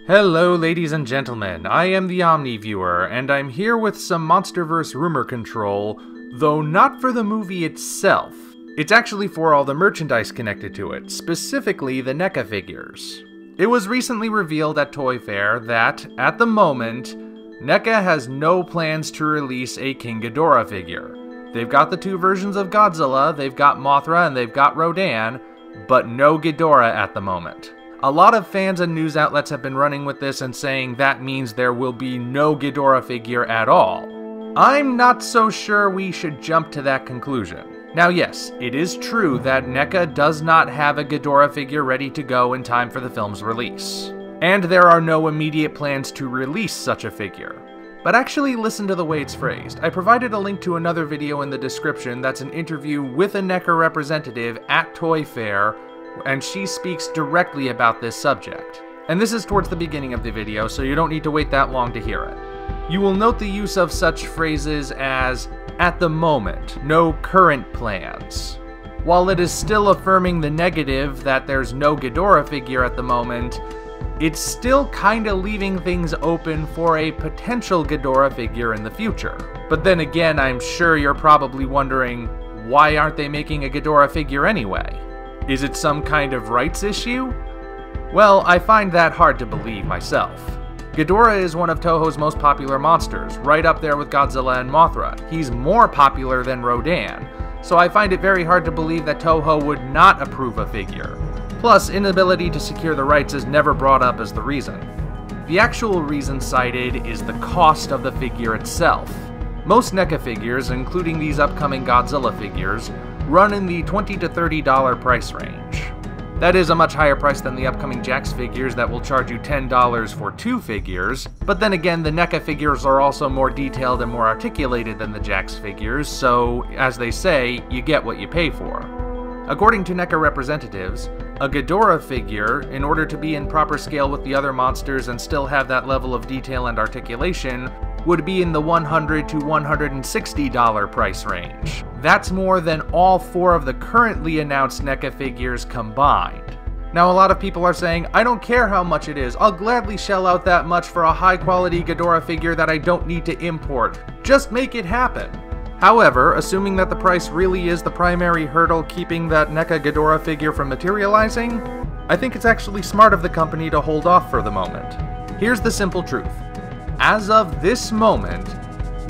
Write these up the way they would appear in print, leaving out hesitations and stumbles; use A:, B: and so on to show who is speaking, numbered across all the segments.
A: Hello ladies and gentlemen, I am the Omni viewer, and I'm here with some Monsterverse rumor control, though not for the movie itself. It's actually for all the merchandise connected to it, specifically the NECA figures. It was recently revealed at Toy Fair that, at the moment, NECA has no plans to release a King Ghidorah figure. They've got the two versions of Godzilla, they've got Mothra and they've got Rodan, but no Ghidorah at the moment. A lot of fans and news outlets have been running with this and saying that means there will be no Ghidorah figure at all. I'm not so sure we should jump to that conclusion. Now yes, it is true that NECA does not have a Ghidorah figure ready to go in time for the film's release. And there are no immediate plans to release such a figure. But actually listen to the way it's phrased. I provided a link to another video in the description that's an interview with a NECA representative at Toy Fair, and she speaks directly about this subject. And this is towards the beginning of the video, so you don't need to wait that long to hear it. You will note the use of such phrases as, at the moment, no current plans. While it is still affirming the negative that there's no Ghidorah figure at the moment, it's still kinda leaving things open for a potential Ghidorah figure in the future. But then again, I'm sure you're probably wondering, why aren't they making a Ghidorah figure anyway? Is it some kind of rights issue? Well, I find that hard to believe myself. Ghidorah is one of Toho's most popular monsters, right up there with Godzilla and Mothra. He's more popular than Rodan, so I find it very hard to believe that Toho would not approve a figure. Plus, inability to secure the rights is never brought up as the reason. The actual reason cited is the cost of the figure itself. Most NECA figures, including these upcoming Godzilla figures, run in the $20 to $30 price range. That is a much higher price than the upcoming Jakks figures that will charge you $10 for 2 figures, but then again, the NECA figures are also more detailed and more articulated than the Jakks figures, so, as they say, you get what you pay for. According to NECA representatives, a Ghidorah figure, in order to be in proper scale with the other monsters and still have that level of detail and articulation, would be in the $100 to $160 price range. That's more than all 4 of the currently announced NECA figures combined. Now a lot of people are saying, I don't care how much it is, I'll gladly shell out that much for a high quality Ghidorah figure that I don't need to import. Just make it happen. However, assuming that the price really is the primary hurdle keeping that NECA Ghidorah figure from materializing, I think it's actually smart of the company to hold off for the moment. Here's the simple truth. As of this moment,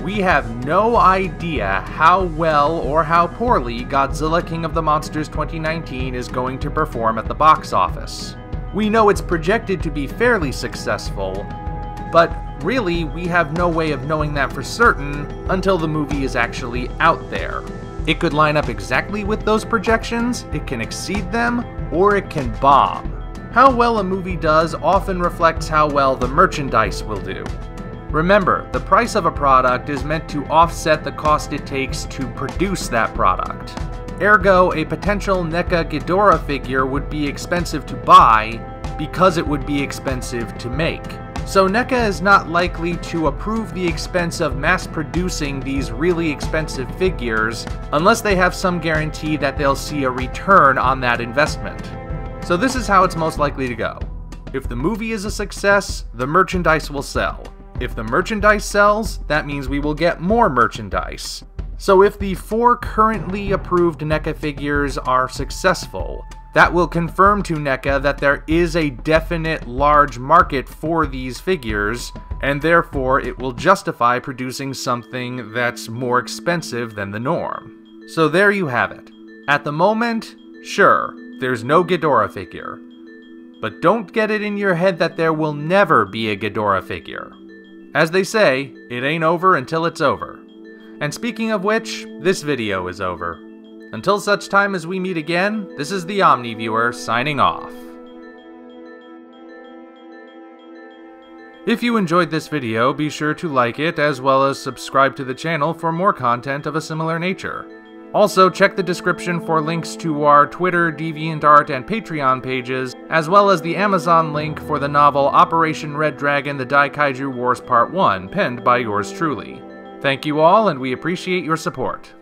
A: we have no idea how well or how poorly Godzilla King of the Monsters 2019 is going to perform at the box office. We know it's projected to be fairly successful, but really we have no way of knowing that for certain until the movie is actually out there. It could line up exactly with those projections, it can exceed them, or it can bomb. How well a movie does often reflects how well the merchandise will do. Remember, the price of a product is meant to offset the cost it takes to produce that product. Ergo, a potential NECA Ghidorah figure would be expensive to buy because it would be expensive to make. So NECA is not likely to approve the expense of mass producing these really expensive figures unless they have some guarantee that they'll see a return on that investment. So this is how it's most likely to go. If the movie is a success, the merchandise will sell. If the merchandise sells, that means we will get more merchandise. So if the 4 currently approved NECA figures are successful, that will confirm to NECA that there is a definite large market for these figures, and therefore it will justify producing something that's more expensive than the norm. So there you have it. At the moment, sure, there's no Ghidorah figure. But don't get it in your head that there will never be a Ghidorah figure. As they say, it ain't over until it's over. And speaking of which, this video is over. Until such time as we meet again, this is the Omni viewer signing off. If you enjoyed this video, be sure to like it as well as subscribe to the channel for more content of a similar nature. Also, check the description for links to our Twitter, DeviantArt, and Patreon pages, as well as the Amazon link for the novel Operation Red Dragon: The Daikaiju Wars Part 1, penned by yours truly. Thank you all, and we appreciate your support.